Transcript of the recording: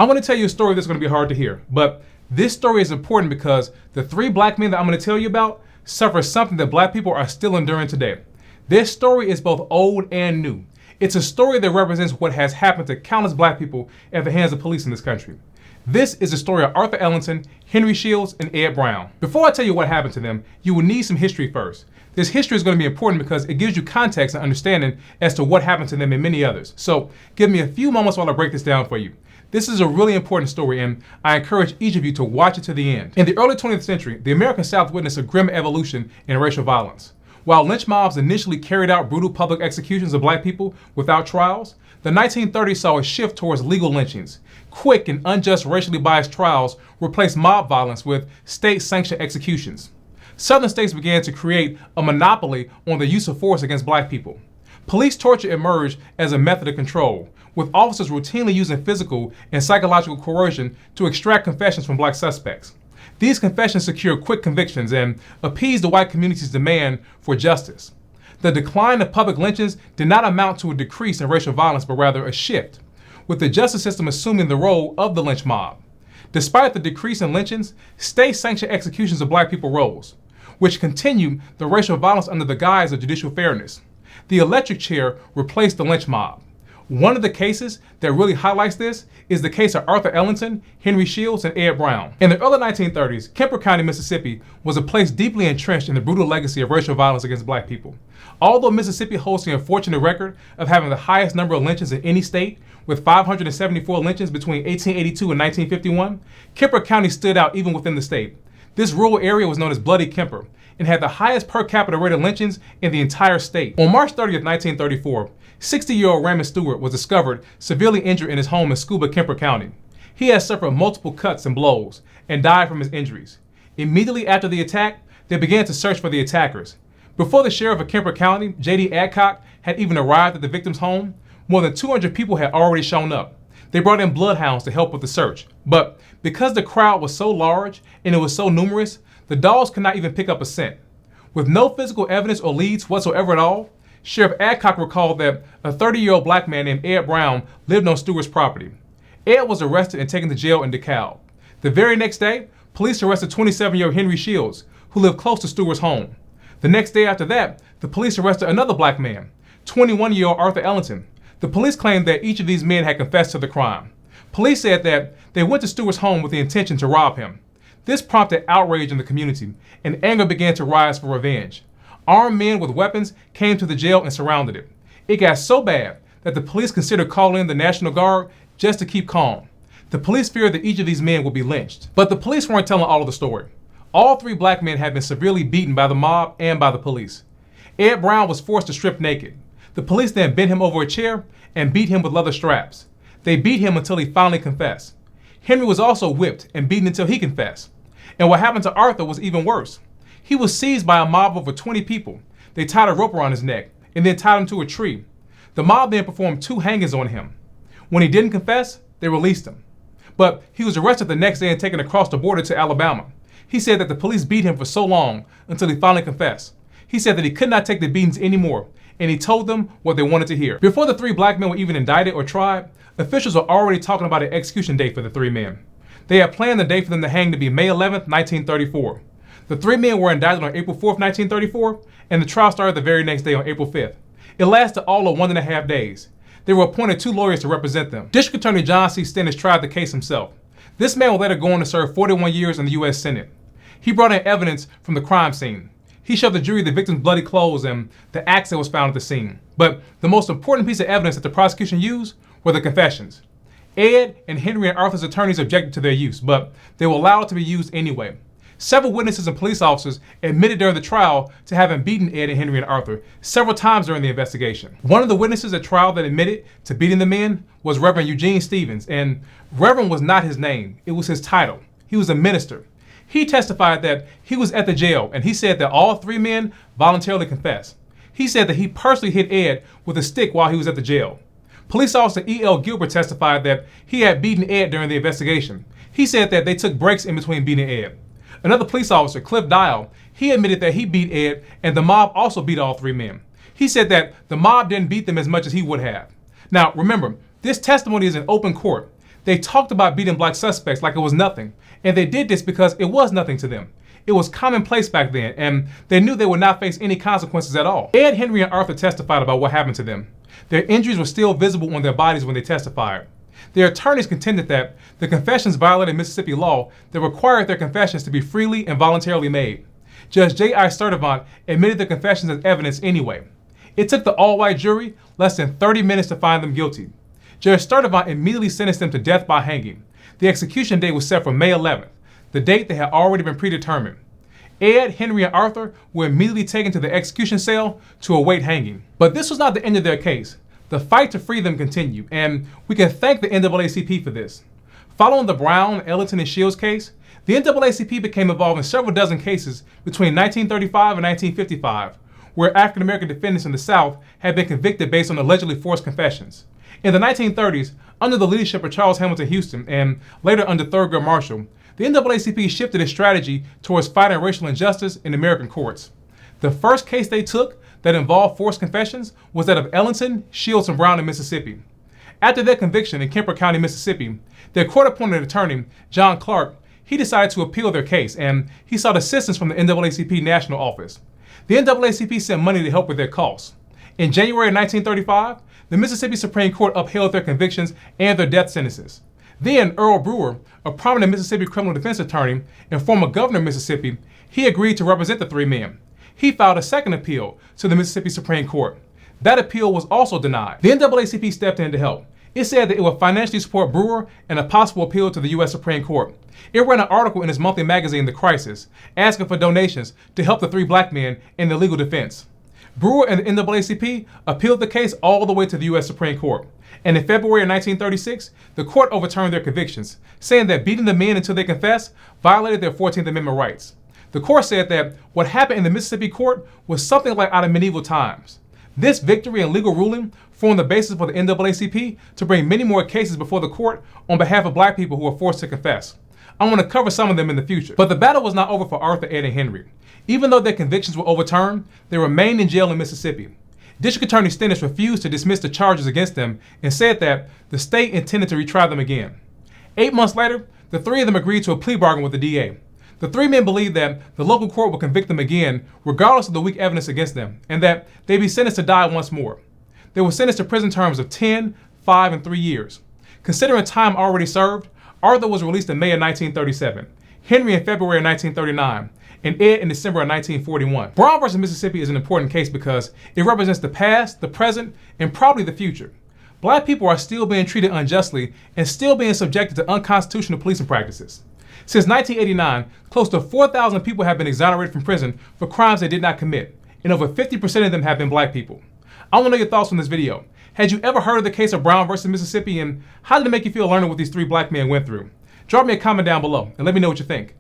I'm going to tell you a story that's going to be hard to hear, but this story is important because the 3 black men that I'm going to tell you about suffer something that black people are still enduring today. This story is both old and new. It's a story that represents what has happened to countless black people at the hands of police in this country. This is the story of Arthur Ellington, Henry Shields, and Ed Brown. Before I tell you what happened to them, you will need some history first. This history is going to be important because it gives you context and understanding as to what happened to them and many others. So give me a few moments while I break this down for you. This is a really important story, and I encourage each of you to watch it to the end. In the early 20th century, the American South witnessed a grim evolution in racial violence. While lynch mobs initially carried out brutal public executions of black people without trials, the 1930s saw a shift towards legal lynchings. Quick and unjust racially biased trials replaced mob violence with state-sanctioned executions. Southern states began to create a monopoly on the use of force against black people. Police torture emerged as a method of control, with officers routinely using physical and psychological coercion to extract confessions from black suspects. These confessions secured quick convictions and appeased the white community's demand for justice. The decline of public lynchings did not amount to a decrease in racial violence, but rather a shift, with the justice system assuming the role of the lynch mob. Despite the decrease in lynchings, state-sanctioned executions of black people rose, which continued the racial violence under the guise of judicial fairness. The electric chair replaced the lynch mob. One of the cases that really highlights this is the case of Arthur Ellington, Henry Shields, and Ed Brown. In the early 1930s, Kemper County, Mississippi was a place deeply entrenched in the brutal legacy of racial violence against black people. Although Mississippi holds the unfortunate record of having the highest number of lynchings in any state, with 574 lynchings between 1882 and 1951, Kemper County stood out even within the state. This rural area was known as Bloody Kemper and had the highest per capita rate of lynchings in the entire state. On March 30th, 1934, 60-year-old Raymond Stewart was discovered severely injured in his home in Scuba, Kemper County. He had suffered multiple cuts and blows and died from his injuries. Immediately after the attack, they began to search for the attackers. Before the sheriff of Kemper County, J.D. Adcock, had even arrived at the victim's home, more than 200 people had already shown up. They brought in bloodhounds to help with the search. But because the crowd was so large and it was so numerous, the dogs could not even pick up a scent. With no physical evidence or leads whatsoever at all, Sheriff Adcock recalled that a 30-year-old black man named Ed Brown lived on Stewart's property. Ed was arrested and taken to jail in DeKalb. The very next day, police arrested 27-year-old Henry Shields, who lived close to Stewart's home. The next day after that, the police arrested another black man, 21-year-old Arthur Ellington. The police claimed that each of these men had confessed to the crime. Police said that they went to Stewart's home with the intention to rob him. This prompted outrage in the community, and anger began to rise for revenge. Armed men with weapons came to the jail and surrounded it. It got so bad that the police considered calling in the National Guard just to keep calm. The police feared that each of these men would be lynched. But the police weren't telling all of the story. All 3 black men had been severely beaten by the mob and by the police. Ed Brown was forced to strip naked. The police then bent him over a chair and beat him with leather straps. They beat him until he finally confessed. Henry was also whipped and beaten until he confessed. And what happened to Arthur was even worse. He was seized by a mob of over 20 people. They tied a rope around his neck and then tied him to a tree. The mob then performed 2 hangings on him. When he didn't confess, they released him. But he was arrested the next day and taken across the border to Alabama. He said that the police beat him for so long until he finally confessed. He said that he could not take the beatings anymore, and he told them what they wanted to hear. Before the 3 black men were even indicted or tried, officials were already talking about an execution date for the 3 men. They had planned the date for them to hang to be May 11th, 1934. The 3 men were indicted on April 4th, 1934, and the trial started the very next day on April 5th. It lasted all of 1.5 days. They were appointed 2 lawyers to represent them. District Attorney John C. Stennis tried the case himself. This man would later go on to serve 41 years in the U.S. Senate. He brought in evidence from the crime scene. He showed the jury the victim's bloody clothes and the axe that was found at the scene. But the most important piece of evidence that the prosecution used were the confessions. Ed and Henry and Arthur's attorneys objected to their use, but they were allowed to be used anyway. Several witnesses and police officers admitted during the trial to having beaten Ed and Henry and Arthur several times during the investigation. One of the witnesses at trial that admitted to beating the men was Reverend Eugene Stevens, and Reverend was not his name, it was his title. He was a minister. He testified that he was at the jail, and he said that all 3 men voluntarily confessed. He said that he personally hit Ed with a stick while he was at the jail. Police officer E.L. Gilbert testified that he had beaten Ed during the investigation. He said that they took breaks in between beating Ed. Another police officer, Cliff Dial, he admitted that he beat Ed, and the mob also beat all 3 men. He said that the mob didn't beat them as much as he would have. Now, remember, this testimony is in open court. They talked about beating black suspects like it was nothing, and they did this because it was nothing to them. It was commonplace back then, and they knew they would not face any consequences at all. Ed, Henry, and Arthur testified about what happened to them. Their injuries were still visible on their bodies when they testified. Their attorneys contended that the confessions violated Mississippi law that required their confessions to be freely and voluntarily made. Judge J.I. Sturtevant admitted the confessions as evidence anyway. It took the all-white jury less than 30 minutes to find them guilty. Judge Sturtevant immediately sentenced them to death by hanging. The execution date was set for May 11th, the date that had already been predetermined. Ed, Henry, and Arthur were immediately taken to the execution cell to await hanging. But this was not the end of their case. The fight to free them continued, and we can thank the NAACP for this. Following the Brown, Ellington, and Shields case, the NAACP became involved in several dozen cases between 1935 and 1955, where African American defendants in the South had been convicted based on allegedly forced confessions. In the 1930s, under the leadership of Charles Hamilton Houston and later under Thurgood Marshall, the NAACP shifted its strategy towards fighting racial injustice in American courts. The first case they took that involved forced confessions was that of Ellington, Shields, and Brown in Mississippi. After their conviction in Kemper County, Mississippi, their court-appointed attorney, John Clark, he decided to appeal their case, and he sought assistance from the NAACP National Office. The NAACP sent money to help with their costs. In January 1935, the Mississippi Supreme Court upheld their convictions and their death sentences. Then Earl Brewer, a prominent Mississippi criminal defense attorney and former governor of Mississippi, he agreed to represent the three men. He filed a second appeal to the Mississippi Supreme Court. That appeal was also denied. The NAACP stepped in to help. It said that it would financially support Brewer in a possible appeal to the U.S. Supreme Court. It ran an article in its monthly magazine, The Crisis, asking for donations to help the three black men in their legal defense. Brewer and the NAACP appealed the case all the way to the U.S. Supreme Court. And in February of 1936, the court overturned their convictions, saying that beating the men until they confessed violated their 14th Amendment rights. The court said that what happened in the Mississippi court was something like out of medieval times. This victory and legal ruling formed the basis for the NAACP to bring many more cases before the court on behalf of black people who were forced to confess. I want to cover some of them in the future. But the battle was not over for Arthur, Ed, and Henry. Even though their convictions were overturned, they remained in jail in Mississippi. District Attorney Stennis refused to dismiss the charges against them and said that the state intended to retry them again. 8 months later, the three of them agreed to a plea bargain with the DA. The three men believed that the local court would convict them again, regardless of the weak evidence against them, and that they'd be sentenced to die once more. They were sentenced to prison terms of 10, 5, and 3 years. Considering time already served, Arthur was released in May of 1937, Henry in February of 1939, and Ed in December of 1941. Brown versus Mississippi is an important case because it represents the past, the present, and probably the future. Black people are still being treated unjustly and still being subjected to unconstitutional policing practices. Since 1989, close to 4,000 people have been exonerated from prison for crimes they did not commit, and over 50% of them have been black people. I want to know your thoughts on this video. Had you ever heard of the case of Brown versus Mississippi, and how did it make you feel learning what these three black men went through? Drop me a comment down below and let me know what you think.